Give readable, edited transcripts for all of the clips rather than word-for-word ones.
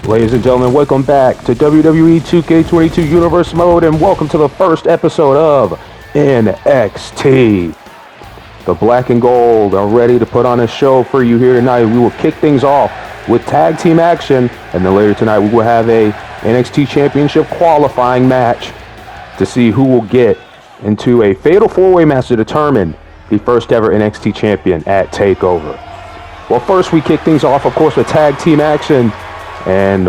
Ladies and gentlemen, welcome back to WWE 2K22 Universe Mode, and welcome to the first episode of NXT. The Black and Gold are ready to put on a show for you here tonight. We will kick things off with tag team action, and then later tonight we will have a NXT Championship qualifying match to see who will get into a fatal four-way match to determine the first ever NXT champion at TakeOver. Well, first we kick things off, of course, with tag team action. And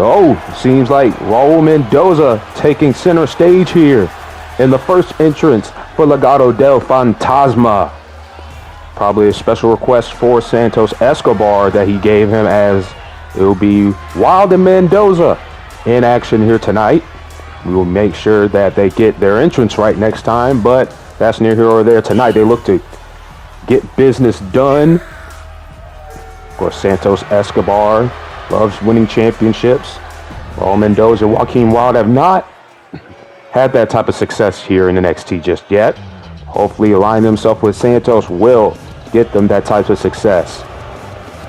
seems like Raul Mendoza taking center stage here in the first entrance for Legado del Fantasma. Probably a special request for Santos Escobar that he gave him, as it will be Wild and Mendoza in action here tonight. We will make sure that they get their entrance right next time, but that's near here or there tonight. They look to get business done. Of course, Santos Escobar loves winning championships. Raul Mendoza and Joaquin Wilde have not had that type of success here in NXT just yet. Hopefully align themselves with Santos will get them that type of success.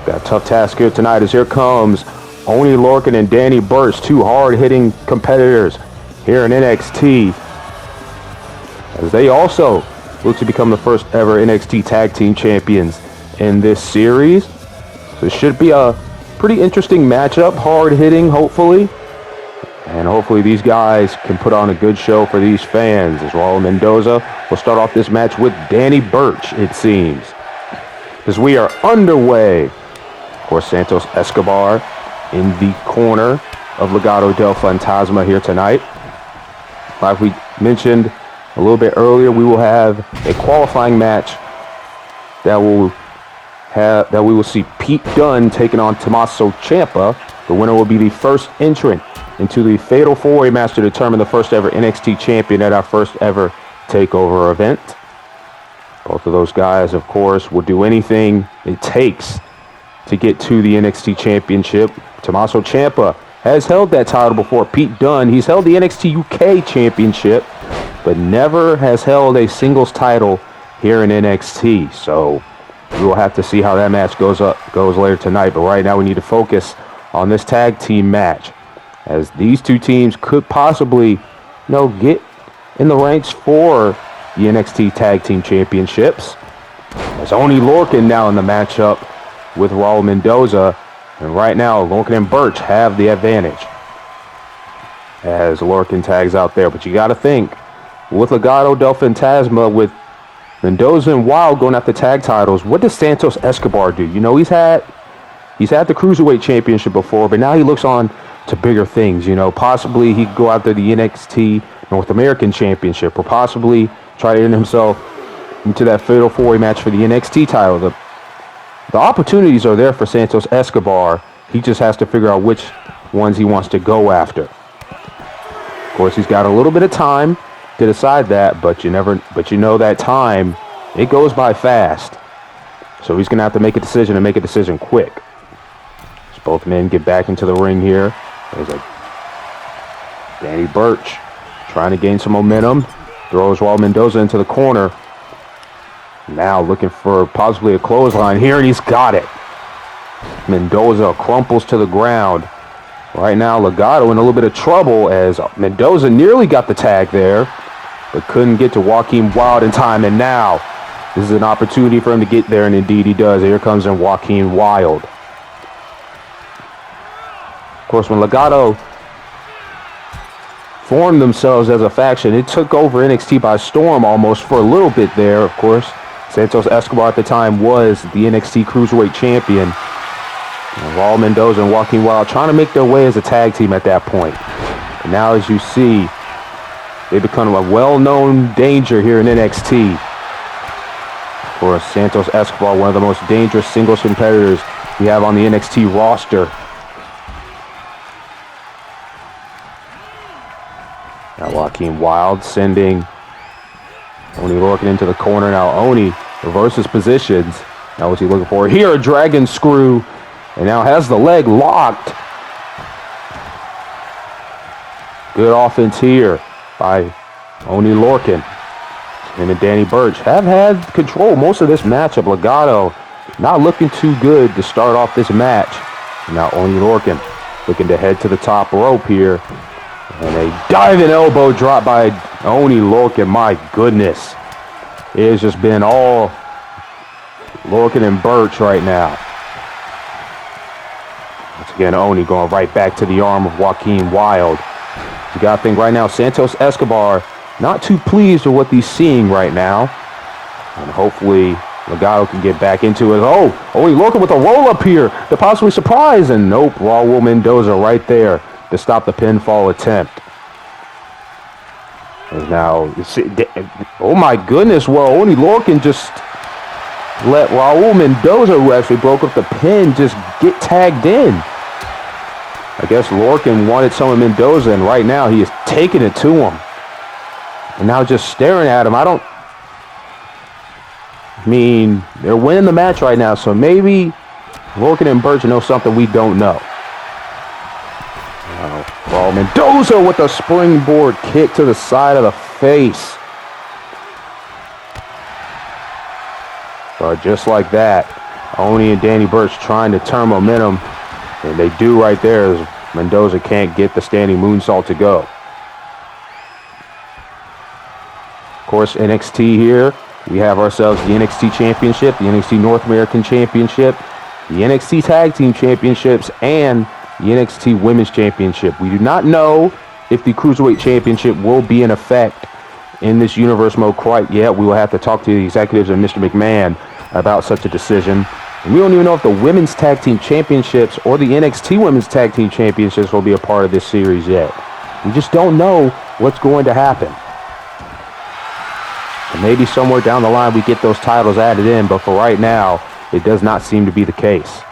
Got a tough task here tonight, as here comes Oney Lorcan and Danny Burch, two hard-hitting competitors here in NXT, as they also look to become the first ever NXT Tag Team Champions in this series. So it should be a pretty interesting matchup, hard-hitting, hopefully. And hopefully these guys can put on a good show for these fans, as Raul Mendoza will start off this match with Danny Burch, it seems. As we are underway, of course, Santos Escobar in the corner of Legado del Fantasma here tonight. Like we mentioned a little bit earlier, we will have a qualifying match that we will see Pete Dunne taking on Tommaso Champa. The winner will be the first entrant into the fatal four-way match to determine the first ever NXT champion at our first ever TakeOver event. Both of those guys, of course, will do anything it takes to get to the NXT championship. Tommaso Champa has held that title before. Pete Dunne, he's held the NXT UK championship, but never has held a singles title here in NXT. So we will have to see how that match goes later tonight. But right now we need to focus on this tag team match, as these two teams could possibly, get in the ranks for the NXT Tag Team Championships. As Oney Lorcan now in the matchup with Raul Mendoza. And right now, Lorcan and Burch have the advantage, as Lorcan tags out there. But you got to think, with Legado del Fantasma, with Mendoza and Wilde going after tag titles, what does Santos Escobar do? He's had the Cruiserweight Championship before, but now he looks on to bigger things. Possibly he could go after the NXT North American Championship, or possibly try to end himself into that fatal four-way match for the NXT title. The opportunities are there for Santos Escobar. He just has to figure out which ones he wants to go after. Of course, he's got a little bit of time to decide that, but that time, it goes by fast. So he's going to have to make a decision, and make a decision quick. As both men get back into the ring here. There's Danny Burch trying to gain some momentum. Throws Raul Mendoza into the corner. Now looking for possibly a clothesline here, and he's got it. Mendoza crumples to the ground. Right now, Legado in a little bit of trouble, as Mendoza nearly got the tag there, but couldn't get to Joaquin Wilde in time. And now, this is an opportunity for him to get there, and indeed he does. Here comes in Joaquin Wilde. Of course, when Legado formed themselves as a faction, it took over NXT by storm almost for a little bit there. Of course, Santos Escobar at the time was the NXT Cruiserweight Champion. And Raul Mendoza and Joaquin Wilde trying to make their way as a tag team at that point. And now, as you see, they become a well-known danger here in NXT. Of course, Santos Escobar, one of the most dangerous singles competitors we have on the NXT roster. Now Joaquin Wilde sending Oney Lorcan into the corner. Now Oney reverses positions. Now what's he looking for? Here, a dragon screw. And now has the leg locked. Good offense here by Oney Lorcan. And then Danny Burch have had control most of this matchup. Legado not looking too good to start off this match. And now Oney Lorcan looking to head to the top rope here. And a diving elbow drop by Oney Lorcan. My goodness. It has just been all Lorcan and Burch right now. Once again, Oney going right back to the arm of Joaquin Wilde. You got to think right now, Santos Escobar not too pleased with what he's seeing right now. And hopefully Legado can get back into it. Oh, Oney Lorcan with a roll-up here to possibly surprise. And nope, Raul Mendoza right there to stop the pinfall attempt. And now, oh my goodness, well, Oney Lorcan just let Raul Mendoza, who actually broke up the pin, just get tagged in. I guess Lorcan wanted some of Mendoza, and right now he is taking it to him. And now just staring at him. I mean, they're winning the match right now, so maybe Lorcan and Burch know something we don't know. Raul Mendoza with a springboard kick to the side of the face. But just like that, Oney and Danny Burch trying to turn momentum. And they do right there as Mendoza can't get the standing moonsault to go. Of course, NXT here. We have ourselves the NXT Championship, the NXT North American Championship, the NXT Tag Team Championships, and the NXT Women's Championship. We do not know if the Cruiserweight Championship will be in effect in this universe mode quite yet. We will have to talk to the executives and Mr. McMahon about such a decision. And we don't even know if the Women's Tag Team Championships or the NXT Women's Tag Team Championships will be a part of this series yet. We just don't know what's going to happen. And maybe somewhere down the line we get those titles added in, but for right now, it does not seem to be the case.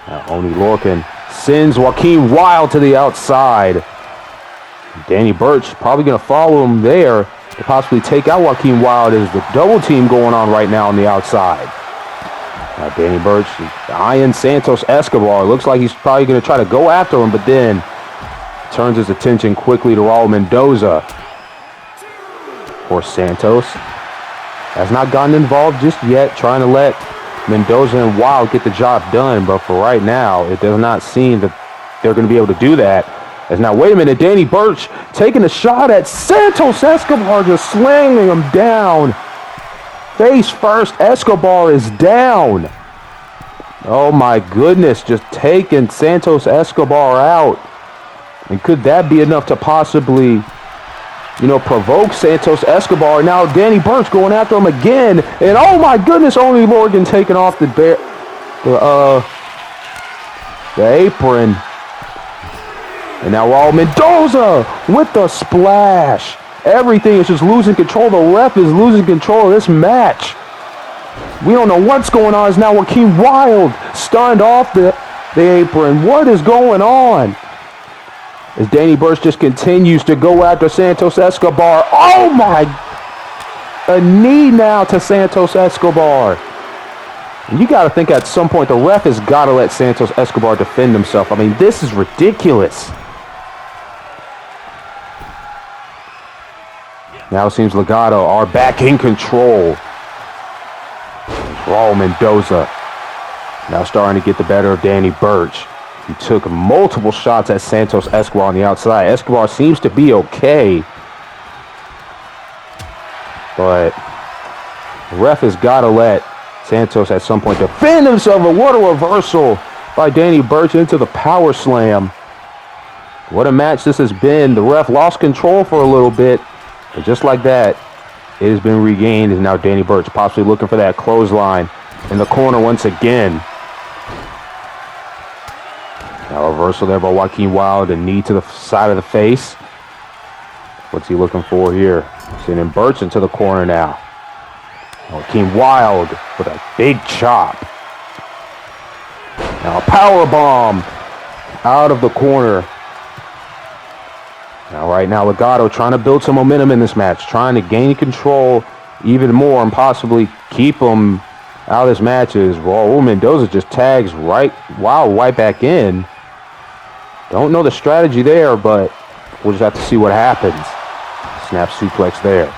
Now, Oney Lorcan sends Joaquin Wilde to the outside. Danny Burch probably going to follow him there to possibly take out Joaquin Wilde. As the double team going on right now on the outside. Now Danny Burch eyeing Santos Escobar. Looks like he's probably going to try to go after him, but then turns his attention quickly to Raul Mendoza. Of course, Santos has not gotten involved just yet, trying to let Mendoza and Wilde get the job done, but for right now, it does not seem that they're going to be able to do that. As now, wait a minute, Danny Burch taking a shot at Santos Escobar, just slamming him down. Face first, Escobar is down. Oh my goodness, just taking Santos Escobar out. And could that be enough to possibly, provoke Santos Escobar? Now Danny Burch going after him again. And oh my goodness, Oney Lorcan taking off the apron. And now Raul Mendoza with the splash. Everything is just losing control. The ref is losing control of this match. We don't know what's going on. It's now Joaquin Wilde stunned off the apron. What is going on? As Danny Burch just continues to go after Santos Escobar. Oh my! A knee now to Santos Escobar. And you got to think at some point the ref has got to let Santos Escobar defend himself. I mean, this is ridiculous. Now it seems Legado are back in control. Raul Mendoza now starting to get the better of Danny Burch. He took multiple shots at Santos Escobar on the outside. Escobar seems to be okay. But the ref has got to let Santos at some point defend himself. But what a reversal by Danny Burch into the power slam. What a match this has been. The ref lost control for a little bit. But just like that, it has been regained. And now Danny Burch possibly looking for that clothesline in the corner once again. Now a reversal there by Joaquin Wilde. A knee to the side of the face. What's he looking for here? Sending Burch into the corner now. Joaquin Wilde with a big chop. Now a power bomb out of the corner. Now right now Legado trying to build some momentum in this match. Trying to gain control even more and possibly keep them out of this match. As Raul Mendoza just tags right back in. Don't know the strategy there, but we'll just have to see what happens. Snap suplex there.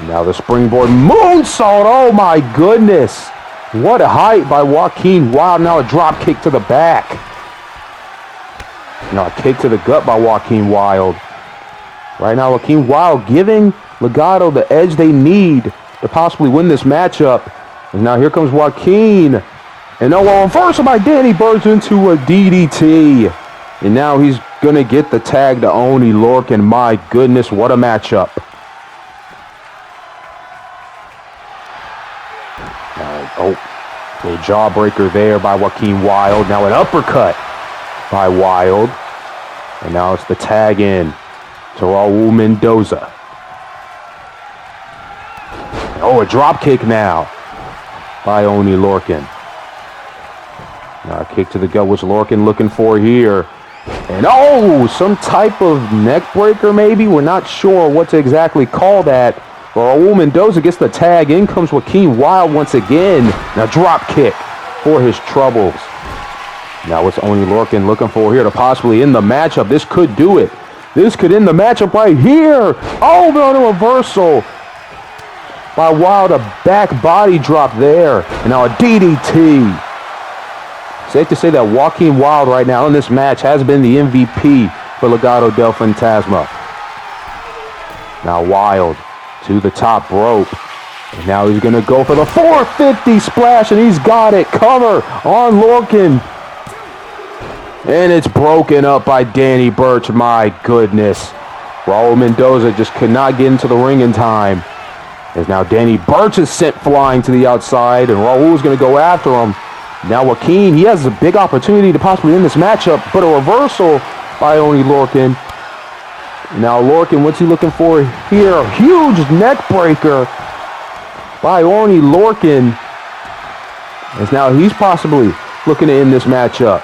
Now the springboard moonsault. Oh my goodness. What a height by Joaquin Wilde. Now a drop kick to the back. Now a kick to the gut by Joaquin Wilde. Right now, Joaquin Wilde giving Legado the edge they need to possibly win this matchup. And now here comes Joaquin. And now a reversal by Danny Burch into a DDT. And now he's going to get the tag to Oney Lorcan. My goodness, what a matchup. A jawbreaker there by Joaquin Wilde. Now an uppercut by Wilde. And now it's the tag in to Raul Mendoza. Oh, a drop kick now by Oney Lorcan. Now a kick to the gut, which Lorcan looking for here. And oh, some type of neck breaker maybe. We're not sure what to exactly call that. Raul Mendoza gets the tag. In comes Joaquin Wilde once again. Now drop kick for his troubles. Now what's Oney Lorcan looking for here to possibly end the matchup? This could do it. This could end the matchup right here. Oh, but on a reversal by Wilde. A back body drop there. And now a DDT. Safe to say that Joaquin Wilde right now in this match has been the MVP for Legado del Fantasma. Now Wilde to the top rope. And now he's going to go for the 450 splash, and he's got it. Cover on Lorcan. And it's broken up by Danny Burch. My goodness. Raul Mendoza just could not get into the ring in time. As now Danny Burch is sent flying to the outside, and Raul's going to go after him. Now Joaquin, he has a big opportunity to possibly win this matchup, but a reversal by Oney Lorcan. Now Lorcan, what's he looking for here? A huge neck breaker by Oney Lorcan. As now he's possibly looking to end this matchup.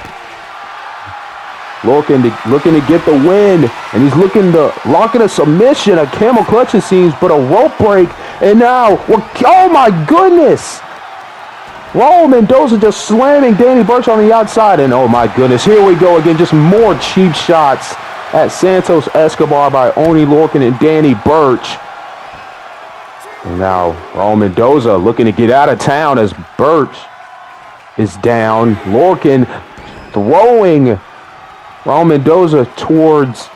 Looking to get the win, and he's looking to lock in a submission, a camel clutch it seems, but a rope break. And now, oh my goodness! Raul Mendoza just slamming Danny Burch on the outside. And oh my goodness, here we go again. Just more cheap shots at Santos Escobar by Oney Lorcan and Danny Burch. And now Raul Mendoza looking to get out of town as Burch is down. Lorcan throwing Raul Mendoza towards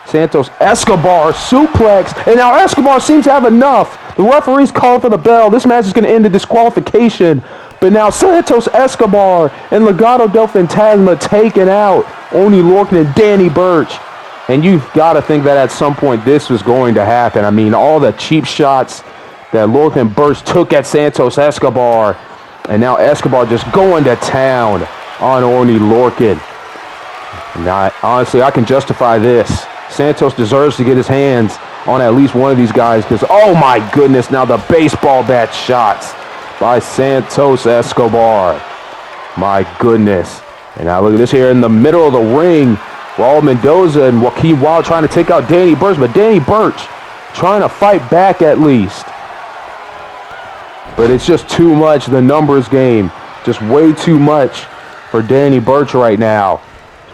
Santos Escobar. Suplex. And now Escobar seems to have enough. The referee's calling for the bell. This match is going to end in disqualification. But now Santos Escobar and Legado del Fantasma taking out Oney Lorcan and Danny Burch. And you've got to think that at some point this was going to happen. I mean, all the cheap shots that Lorcan and Burch took at Santos Escobar. And now Escobar just going to town on Oney Lorcan. Now, honestly, I can justify this. Santos deserves to get his hands on at least one of these guys because, oh my goodness, now the baseball bat shots by Santos Escobar. My goodness. And now look at this here in the middle of the ring. Raul Mendoza and Joaquin Wilde trying to take out Danny Burch, but Danny Burch trying to fight back at least. But it's just too much, the numbers game. Just way too much for Danny Burch right now.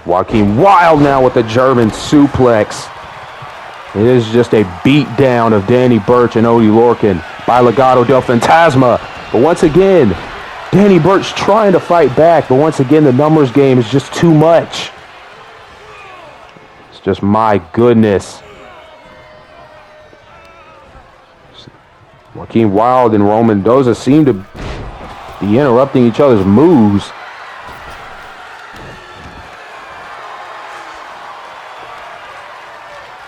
Joaquin Wilde now with the German suplex. It is just a beatdown of Danny Burch and Oney Lorcan by Legado del Fantasma. But once again, Danny Burch trying to fight back. But once again, the numbers game is just too much. It's just my goodness. Joaquin Wilde and Raul Mendoza seem to be interrupting each other's moves.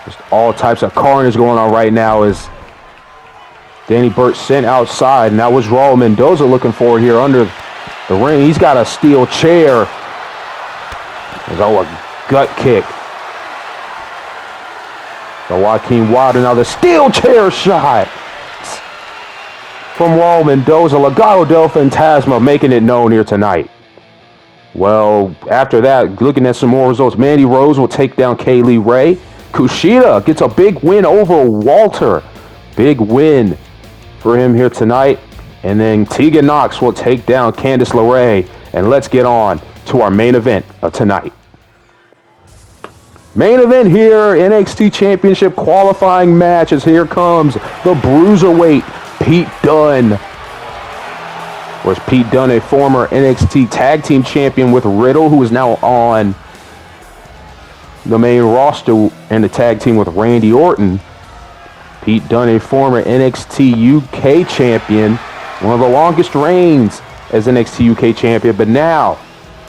Just all types of carnage going on right now as Danny Burch sent outside. And that was Raul Mendoza looking for here under the ring. He's got a steel chair. There's a gut kick. So Joaquin Wilde, and now the steel chair shot from Raul Mendoza. Legado del Fantasma making it known here tonight. Well, after that, looking at some more results, Mandy Rose will take down Kaylee Ray. Kushida gets a big win over Walter. Big win for him here tonight. And then Tegan Knox will take down Candice LeRae. And let's get on to our main event of tonight. Main event here, NXT Championship qualifying matches. Here comes the Bruiserweight Pete Dunne Was Pete Dunne, a former NXT Tag Team Champion with Riddle, who is now on the main roster in the tag team with Randy Orton. Pete Dunne, a former NXT UK Champion, one of the longest reigns as NXT UK Champion, but now,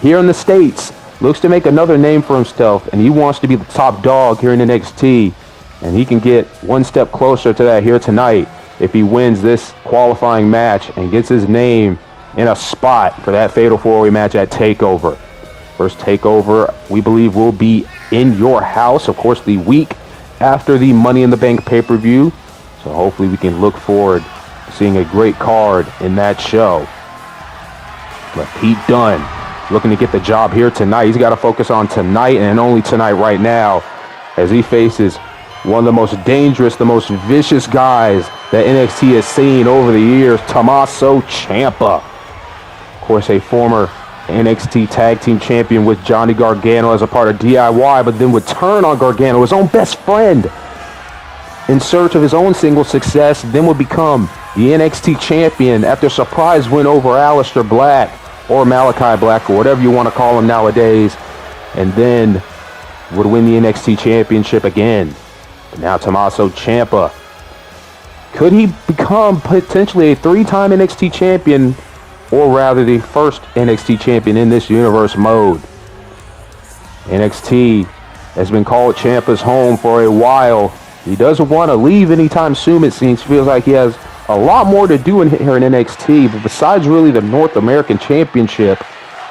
here in the States, looks to make another name for himself, and he wants to be the top dog here in NXT, and he can get one step closer to that here tonight if he wins this qualifying match and gets his name in a spot for that Fatal 4-Way match at TakeOver. First TakeOver, we believe, will be in your house, of course, the week after the Money in the Bank pay-per-view. So hopefully we can look forward to seeing a great card in that show. But Pete Dunne looking to get the job here tonight. He's got to focus on tonight and only tonight right now as he faces one of the most dangerous, the most vicious guys that NXT has seen over the years, Tommaso Champa. Of course, a former NXT Tag Team Champion with Johnny Gargano as a part of DIY, but then would turn on Gargano, his own best friend, in search of his own single success, then would become the NXT Champion after a surprise win over Aleister Black, or Malachi Black, or whatever you want to call him nowadays, and then would win the NXT Championship again. But now Tommaso Ciampa, could he become potentially a 3-time NXT Champion, or rather the first NXT Champion in this universe mode? NXT has been called Ciampa's home for a while. He doesn't want to leave anytime soon, it seems. Feels like he has a lot more to do here in NXT, but besides really the North American Championship,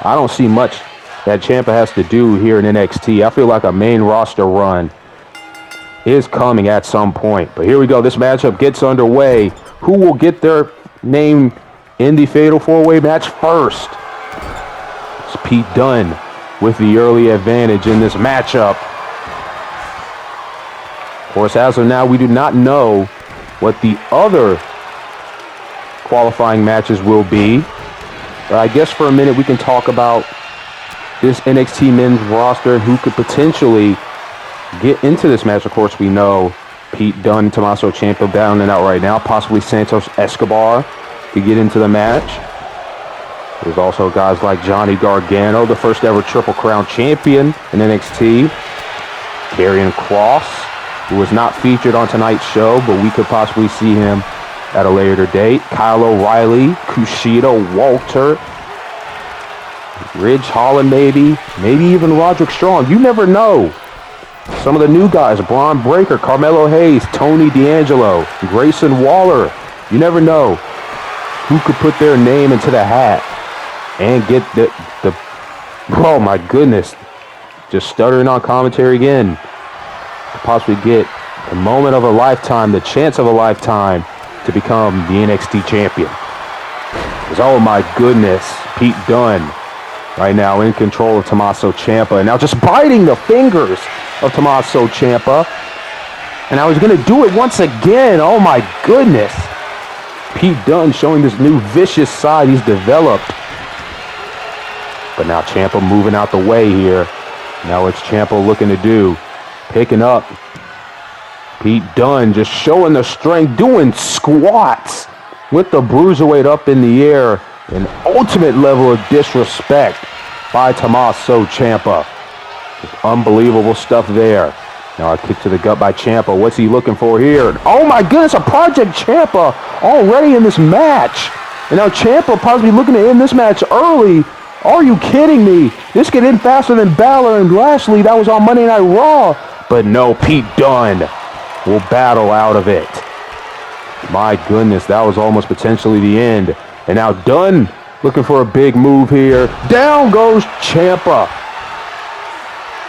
I don't see much that Ciampa has to do here in NXT. I feel like a main roster run is coming at some point. But here we go. This matchup gets underway. Who will get their name in the Fatal 4-Way match first? It's Pete Dunne with the early advantage in this matchup. Of course, as of now, we do not know what the other qualifying matches will be. But I guess for a minute we can talk about this NXT men's roster and who could potentially get into this match. Of course, we know Pete Dunne, Tommaso Ciampa down and out right now. Possibly Santos Escobar to get into the match. There's also guys like Johnny Gargano, the first ever Triple Crown champion in NXT. Karrion Kross, who was not featured on tonight's show, but we could possibly see him at a later date. Kyle O'Reilly, Kushida, Walter, Ridge Holland maybe even Roderick Strong. You never know. Some of the new guys, Braun Breaker, Carmelo Hayes, Tony D'Angelo, Grayson Waller. You never know who could put their name into the hat and get the oh my goodness, just stuttering on commentary again, to possibly get the moment of a lifetime, the chance of a lifetime to become the NXT champion. Because, oh my goodness, Pete Dunne right now in control of Tommaso Ciampa, and now just biting the fingers of Tommaso Ciampa, and now he's going to do it once again. Oh my goodness, Pete Dunne showing this new vicious side he's developed. But now Ciampa moving out the way here. Now it's Ciampa looking to do, picking up Pete Dunne, just showing the strength, doing squats with the bruiserweight up in the air. An ultimate level of disrespect by Tommaso Ciampa. Just unbelievable stuff there. Now a kick to the gut by Ciampa. What's he looking for here? Oh my goodness, a Project Ciampa already in this match. And now Ciampa possibly looking to end this match early. Are you kidding me? This could end faster than Balor and Lashley. That was on Monday Night Raw. But no, Pete Dunne will battle out of it. My goodness, that was almost potentially the end. And now Dunne looking for a big move here. Down goes Ciampa.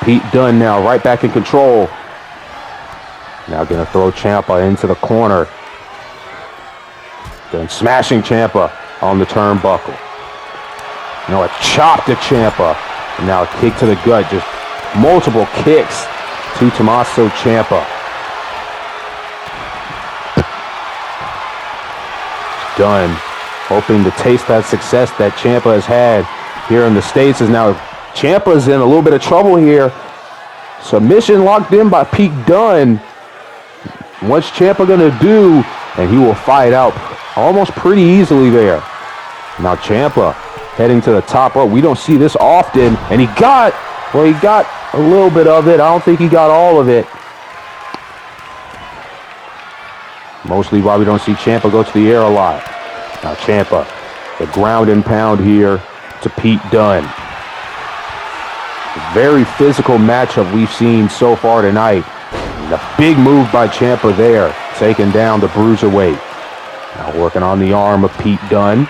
Pete Dunne now right back in control. Now going to throw Ciampa into the corner. Then smashing Ciampa on the turnbuckle. Now a chop to Ciampa. And now a kick to the gut. Just multiple kicks to Tommaso Ciampa. Dunne hoping to taste that success that Ciampa has had here in the States. Is now Ciampa's in a little bit of trouble here. Submission locked in by Pete Dunne. What's Ciampa going to do? And he will fight out almost pretty easily there. Now Ciampa heading to the top rope. We don't see this often. And he got a little bit of it. I don't think he got all of it. Mostly why we don't see Ciampa go to the air a lot. Now Ciampa, the ground and pound here to Pete Dunne. A very physical matchup we've seen so far tonight. And a big move by Ciampa there, taking down the bruiserweight. Now working on the arm of Pete Dunne.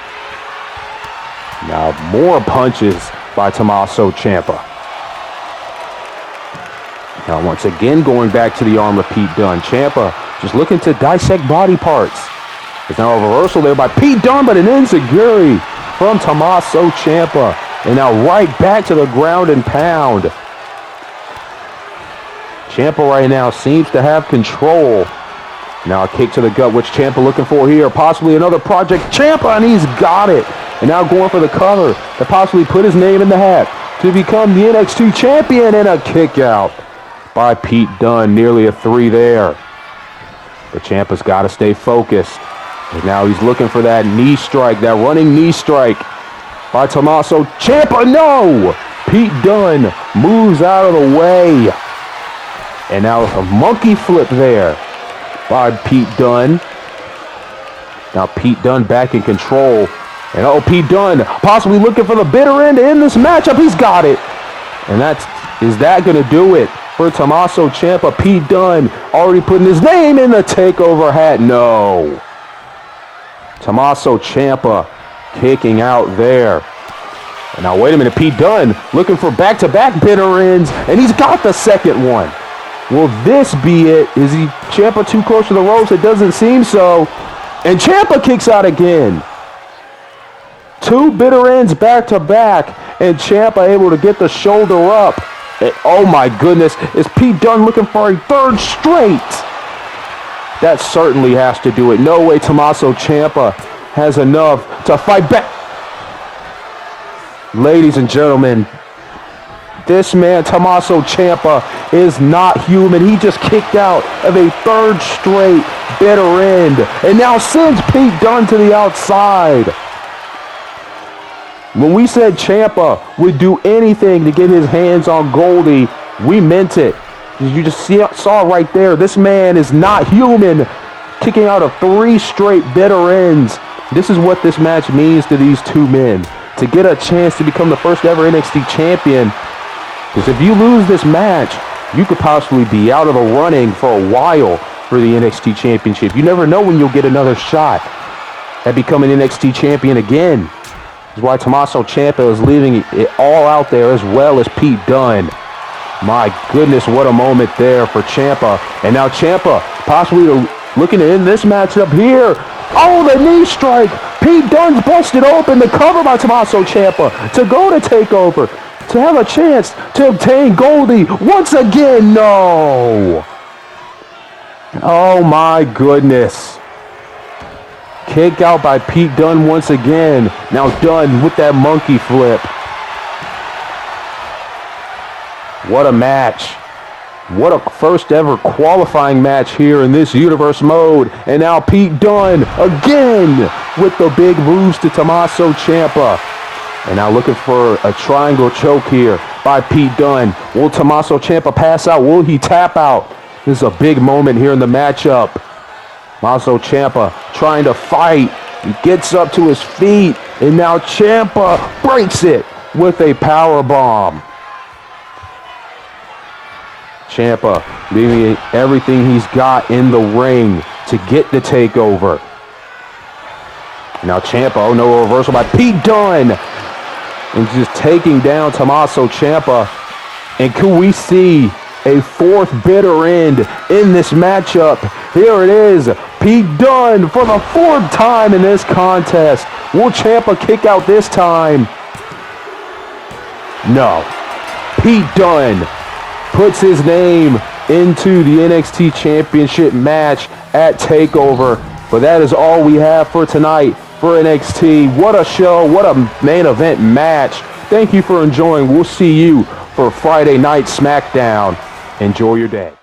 Now more punches by Tommaso Champa. Now once again going back to the arm of Pete Dunne. Ciampa just looking to dissect body parts. There's now a reversal there by Pete Dunne, but an enziguri from Tommaso Ciampa. And now right back to the ground and pound. Ciampa right now seems to have control. Now a kick to the gut, which Ciampa looking for here. Possibly another Project Ciampa, and he's got it. And now going for the cover to possibly put his name in the hat to become the NXT champion, and a kick out by Pete Dunne. Nearly a 3 there. But Ciampa's got to stay focused. And now he's looking for that knee strike, that running knee strike by Tommaso Ciampa. No! Pete Dunne moves out of the way. And now a monkey flip there by Pete Dunne. Now Pete Dunne back in control. And Pete Dunne possibly looking for the bitter end in this matchup. He's got it. And is that going to do it for Tommaso Ciampa? Pete Dunne already putting his name in the takeover hat. No. Tommaso Ciampa kicking out there. And now wait a minute. Pete Dunne looking for back-to-back bitter ends. And he's got the second one. Will this be it? Is Ciampa too close to the ropes? It doesn't seem so. And Ciampa kicks out again. 2 bitter ends back to back, and Ciampa able to get the shoulder up. And, oh my goodness, is Pete Dunne looking for a 3rd straight? That certainly has to do it. No way Tommaso Ciampa has enough to fight back. Ladies and gentlemen, this man, Tommaso Ciampa, is not human. He just kicked out of a 3rd straight bitter end, and now sends Pete Dunne to the outside. When we said Ciampa would do anything to get his hands on Goldie, we meant it. You just saw right there, this man is not human. Kicking out of 3 straight bitter ends. This is what this match means to these 2 men. To get a chance to become the first ever NXT champion. Because if you lose this match, you could possibly be out of the running for a while for the NXT Championship. You never know when you'll get another shot at becoming NXT champion again. That's why Tommaso Ciampa is leaving it all out there, as well as Pete Dunne. My goodness, what a moment there for Ciampa. And now Ciampa possibly looking to end this matchup here. Oh, the knee strike. Pete Dunne's busted open. The cover by Tommaso Ciampa to go to TakeOver, to have a chance to obtain Goldie once again. No. Oh my goodness. Kick out by Pete Dunne once again. Now Dunne with that monkey flip. What a match. What a first ever qualifying match here in this universe mode. And now Pete Dunne again with the big moves to Tommaso Ciampa. And now looking for a triangle choke here by Pete Dunne. Will Tommaso Ciampa pass out? Will he tap out? This is a big moment here in the matchup. Tommaso Ciampa trying to fight. He gets up to his feet. And now Ciampa breaks it with a power bomb. Ciampa leaving everything he's got in the ring to get the takeover. Now Ciampa, oh no, reversal by Pete Dunne. And just taking down Tommaso Ciampa. And can we see a 4th bitter end in this matchup? Here it is. Pete Dunne for the 4th time in this contest. Will Ciampa kick out this time? No. Pete Dunne puts his name into the NXT Championship match at TakeOver. But that is all we have for tonight for NXT. What a show. What a main event match. Thank you for enjoying. We'll see you for Friday Night SmackDown. Enjoy your day.